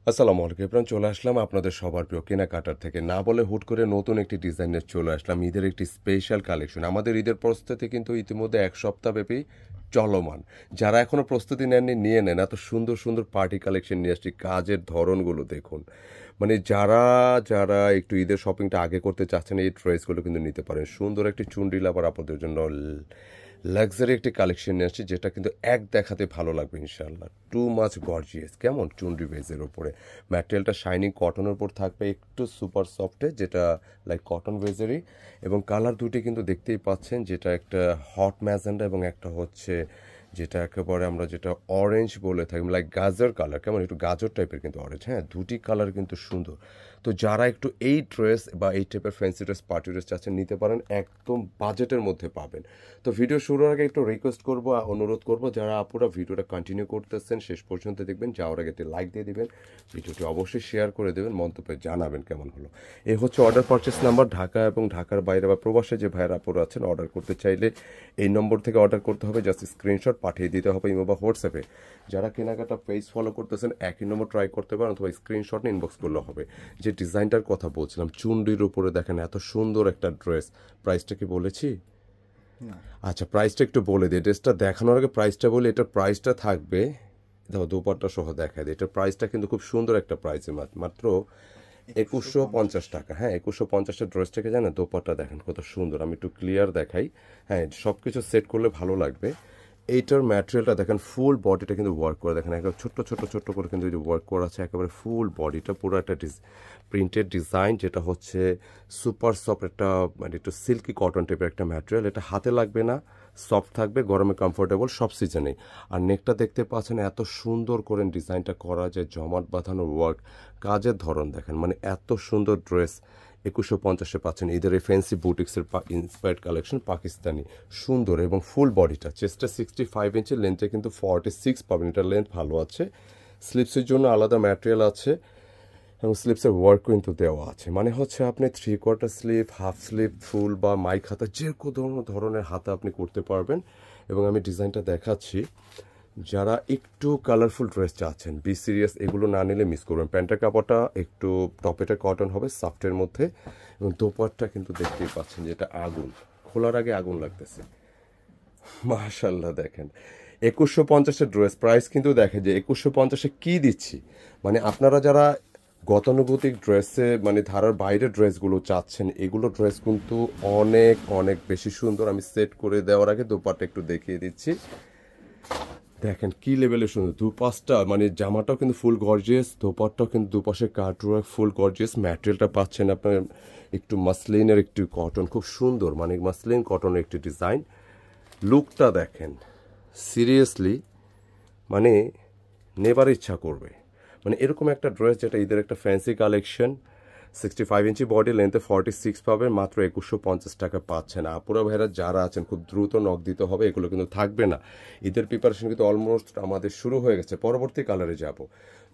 আসসালামু আলাইকুম। এবার চলে আসলাম আপনাদের সবার প্রিয় কেনাকাটার থেকে। না বলে হুট করে নতুন একটি ডিজাইনের চলে আসলাম। ঈদের একটি স্পেশাল কালেকশন। আমাদের ঈদের প্রস্তুতি কিন্তু ইতিমধ্যে ১ সপ্তাহব্যাপী চলমান। যারা এখনো প্রস্তুতি নেননি নিয়ে নেন। এত সুন্দর, সুন্দর পার্টি কালেকশন নিয়ে আসছি। কাজের ধরনগুলো দেখুন। মানে যারা একটু ঈদের শপিংটা আগে করতে চাচ্ছেন এই ড্রেসগুলো কিন্তু নিতে পারেন। সুন্দর একটি চুনরি লাভার আপনাদের জন্য লাক্সারি একটি কালেকশন নিয়ে আসছি যেটা কিন্তু এক দেখাতে ভালো লাগবে ইনশাআল্লাহ। টু মাচ গর্জিয়াস কেমন চুনরি বেজের ওপরে ম্যাটেরিয়ালটা শাইনিং কটনের উপর থাকবে একটু সুপার সফটে যেটা লাইক কটন বেজেরই এবং কালার দুটি কিন্তু দেখতেই পাচ্ছেন যেটা একটা হট ম্যাজেন্ডা এবং একটা হচ্ছে যেটা একেবারে আমরা যেটা অরেঞ্জ বলে থাকি লাইক গাজর কালার কেমন একটু গাজর টাইপের কিন্তু অরেঞ্জ হ্যাঁ দুটি কালার কিন্তু সুন্দর। তো যারা একটু এই ড্রেস বা এই টাইপের ফ্যান্সি ড্রেস পার্টি ড্রেস চাচ্ছেন নিতে পারেন একদম বাজেটের মধ্যে পাবেন। তো ভিডিও শুরুর আগে একটু রিকোয়েস্ট করবো অনুরোধ করবো যারা আপুরা ভিডিওটা কন্টিনিউ করতেছেন শেষ পর্যন্ত দেখবেন যাওয়ার আগে একটি লাইক দিয়ে দিবেন ভিডিওটি অবশ্যই শেয়ার করে দেবেন মন্তব্যে জানাবেন কেমন হলো। এই হচ্ছে অর্ডার পারচেস নাম্বার ঢাকা এবং ঢাকার বাইরে বা প্রবাসে যে ভাইয়ের আপুরা আছেন অর্ডার করতে চাইলে এই নম্বর থেকে অর্ডার করতে হবে জাস্ট স্ক্রিনশট পাঠিয়ে দিতে হবে ইমো বা হোয়াটসঅ্যাপে। যারা কেনাকাটা পেজ ফলো করতেছেন একই নম্বর ট্রাই করতে পারেন অথবা স্ক্রিনশট নিয়ে ইনবক্স করলে হবে। যে ডিজাইনটার কথা বলছিলাম চুনরির উপরে দেখেন এত সুন্দর একটা ড্রেস প্রাইসটা কি বলেছি? আচ্ছা প্রাইসটা একটু বলে দিই ড্রেসটা দেখানোর আগে প্রাইসটা বলে এটার প্রাইসটা থাকবে দেখো দুপাট্টা সহ দেখা দিই এটার প্রাইসটা কিন্তু খুব সুন্দর একটা প্রাইসে মাত্র 2150 টাকা। হ্যাঁ 2150 ড্রেসটাকে জানেন দোপাট্টা দেখেন কত সুন্দর আমি একটু ক্লিয়ার দেখাই। হ্যাঁ সব কিছু সেট করলে ভালো লাগবে। এইটার ম্যাটেরিয়ালটা দেখেন ফুল বডিটা কিন্তু ওয়ার্ক করে দেখেন একদম ছোট্ট ছোট্ট ছোট্ট করে কিন্তু ওয়ার্ক করা আছে একেবারে ফুল বডিটা পুরো একটা প্রিন্টেড ডিজাইন যেটা হচ্ছে সুপার সফট একটা মানে একটু সিল্কি কটন টাইপের একটা ম্যাটেরিয়াল এটা হাতে লাগবে না সফট থাকবে গরমে কমফোর্টেবল সব সিজনেই। আর নেকটা দেখতে পাচ্ছেন এত সুন্দর করে ডিজাইনটা করা যায় জমাট বাঁধানো ওয়ার্ক কাজের ধরন দেখেন মানে এত সুন্দর ড্রেস 2150 পাচ্ছেন ঈদের এই ফ্যান্সি বুটিক্সের ইন্সপায়ার্ড কালেকশন পাকিস্তানি সুন্দর এবং ফুল বডিটা চেস্টটা 65 ইঞ্চি লেন্থে কিন্তু 46 পাবেন এটার লেন্থ ভালো আছে। স্লিপসের জন্য আলাদা ম্যাটেরিয়াল আছে এবং স্লিপসের ওয়ার্ক কিন্তু দেওয়া আছে মানে হচ্ছে আপনি 3/4 স্লিপ হাফ স্লিপ ফুল বা মাইক হাতা যে কোনো ধরনের হাতা আপনি করতে পারবেন। এবং আমি ডিজাইনটা দেখাচ্ছি যারা একটু কালারফুল ড্রেস চাচ্ছেন বি সিরিয়াস এগুলো না নিলে মিস করবেন। প্যান্টের কাপড়টা একটু টপেটা কটন হবে সফটের মধ্যে এবং দোপাট্টা কিন্তু দেখতেই পাচ্ছেন যেটা আগুন খোলার আগে আগুন লাগতেছে মাশাল্লাহ দেখেন 2150 ড্রেস প্রাইস কিন্তু দেখেন যে 2150 কি দিচ্ছি মানে আপনারা যারা গতানুগতিক ড্রেসে মানে ধারার বাইরে ড্রেসগুলো চাচ্ছেন এগুলো ড্রেস কিন্তু অনেক অনেক বেশি সুন্দর। আমি সেট করে দেওয়ার আগে দোপাট্টা একটু দেখিয়ে দিচ্ছি দেখেন কি লেভেলের সুন্দর দুপাশটা মানে জামাটাও কিন্তু ফুল গর্জিয়াস দোপাট্টাও কিন্তু দুপাশে কাটওয়ার্ক ফুল গর্জিয়াস ম্যাটেরিয়ালটা পাচ্ছেন আপনার একটু মাসলিনের একটু কটন খুব সুন্দর মানে মাসলিন কটনের একটি ডিজাইন লুকটা দেখেন সিরিয়াসলি মানে নেবার ইচ্ছা করবে মানে এরকম একটা ড্রেস যেটা ঈদের একটা ফ্যান্সি কালেকশন 65 ইঞ্চি বডি লেন্থে 46 পাবেন মাত্র 2150 টাকা পাচ্ছেন। আপুরা ভাইরা যারা আছেন খুব দ্রুত নক দিতে হবে এগুলো কিন্তু থাকবে না। ঈদের প্রিপারেশন কিন্তু অলমোস্ট আমাদের শুরু হয়ে গেছে পরবর্তী কালারে যাব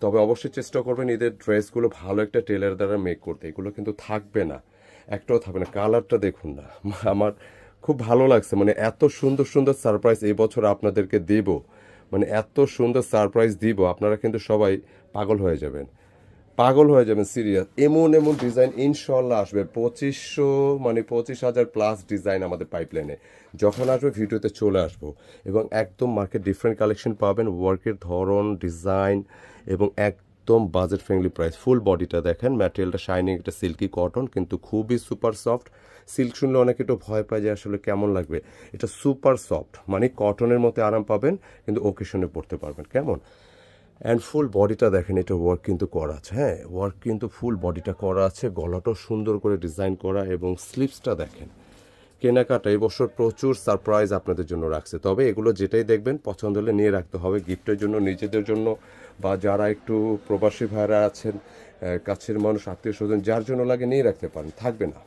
তবে অবশ্যই চেষ্টা করবেন ঈদের ড্রেসগুলো ভালো একটা টেলার দ্বারা মেক করতে এগুলো কিন্তু থাকবে না একটাও থাকবে না। কালারটা দেখুন না আমার খুব ভালো লাগছে মানে এত সুন্দর সুন্দর সারপ্রাইজ এই বছর আপনাদেরকে দেব মানে এত সুন্দর সারপ্রাইজ দিব আপনারা কিন্তু সবাই পাগল হয়ে যাবেন সিরিয়াস এমন এমন ডিজাইন ইনশাল্লাহ আসবে 2500 মানে 25,000 প্লাস ডিজাইন আমাদের পাইপলাইনে যখন আসবে ভিডিওতে চলে আসবো এবং একদম মার্কেট ডিফারেন্ট কালেকশন পাবেন ওয়ার্কের ধরন ডিজাইন এবং একদম বাজেট ফ্রেন্ডলি প্রাইস ফুল বডিটা দেখেন ম্যাটেরিয়ালটা শাইনিং একটা সিল্কি কটন কিন্তু খুবই সুপার সফট সিল্ক শুনলে অনেকে একটু ভয় পায় যে আসলে কেমন লাগবে এটা সুপার সফট মানে কটনের মধ্যে আরাম পাবেন কিন্তু ওকেশনে পড়তে পারবেন কেমন অ্যান্ড ফুল বডিটা দেখেন এটা ওয়ার্ক কিন্তু করা আছে হ্যাঁ ওয়ার্ক কিন্তু ফুল বডিটা করা আছে গলাটাও সুন্দর করে ডিজাইন করা এবং স্লিপসটা দেখেন কেনাকাটা এই বছর প্রচুর সারপ্রাইজ আপনাদের জন্য রাখছে তবে এগুলো যেটাই দেখবেন পছন্দ হলে নিয়ে রাখতে হবে গিফটের জন্য নিজেদের জন্য বা যারা একটু প্রবাসী ভাইরা আছেন কাছের মানুষ আত্মীয় স্বজন যার জন্য লাগে নিয়ে রাখতে পারেন থাকবে না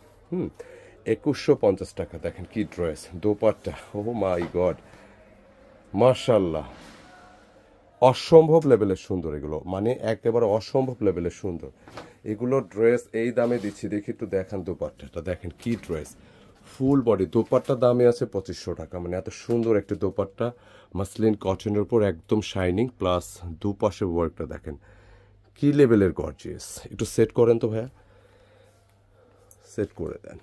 2150 টাকা দেখেন কি ড্রেস দোপাট্টা ও মাই গড মাশাল্লাহ অসম্ভব লেভেলের সুন্দর এগুলো মানে একেবারে অসম্ভব লেভেলের সুন্দর এগুলো ড্রেস এই দামে দিচ্ছি দেখি একটু দেখান দোপাট্টাটা দেখেন কি ড্রেস ফুল বডি দোপাট্টা দামে আছে 2500 টাকা মানে এত সুন্দর একটা দোপাট্টা মাসলিন কটনের উপর একদম শাইনিং প্লাস দুপাশে ওয়ার্কটা দেখেন কি লেভেলের গর্জিয়াস, একটু সেট করেন তো ভাইয়া, সেট করে দেন।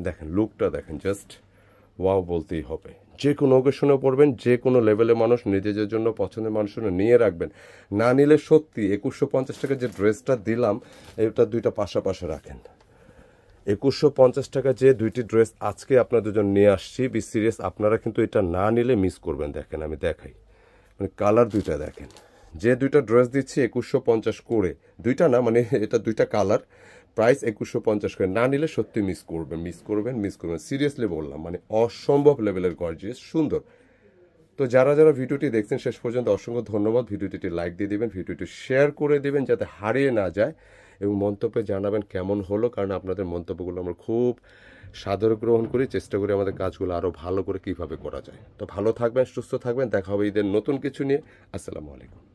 দেখেন লুকটা দেখেন, জাস্ট ওয়াও বলতেই হবে। যে কোনো ওকেশনে পড়বেন, যে কোনো লেভেলের মানুষ নিজেদের জন্য পছন্দের মানুষের জন্য নিয়ে রাখবেন। না নিলে সত্যি 2150 টাকা যে ড্রেসটা দিলাম, এটা দুইটা পাশাপাশি রাখেন। 2150 টাকা যে দুইটি ড্রেস আজকে আপনাদের জন্য নিয়ে আসছি, বি সিরিয়াস, আপনারা কিন্তু এটা না নিলে মিস করবেন। দেখেন আমি দেখাই, মানে কালার দুইটা দেখেন, যে দুইটা ড্রেস দিচ্ছি 2150 করে, দুইটা না মানে এটা দুইটা কালার, প্রাইস 2150 করে, না নিলে সত্যি মিস করবেন, মিস করবেন, মিস করবেন, সিরিয়াসলি বললাম, মানে অসম্ভব লেভেলের গর্জিয়াস সুন্দর। তো যারা যারা ভিডিওটি দেখছেন শেষ পর্যন্ত অসংখ্য ধন্যবাদ। ভিডিওটি লাইক দিয়ে দিবেন, ভিডিওটি শেয়ার করে দিবেন যাতে হারিয়ে না যায়, এবং মন্তব্যে জানাবেন কেমন হলো, কারণ আপনাদের মন্তব্যগুলো আমরা খুব সাদরে গ্রহণ করি, চেষ্টা করি আমাদের কাজগুলো আরও ভালো করে কিভাবে করা যায়। তো ভালো থাকবেন, সুস্থ থাকবেন, দেখা হবে ঈদের নতুন কিছু নিয়ে। আসসালামু আলাইকুম।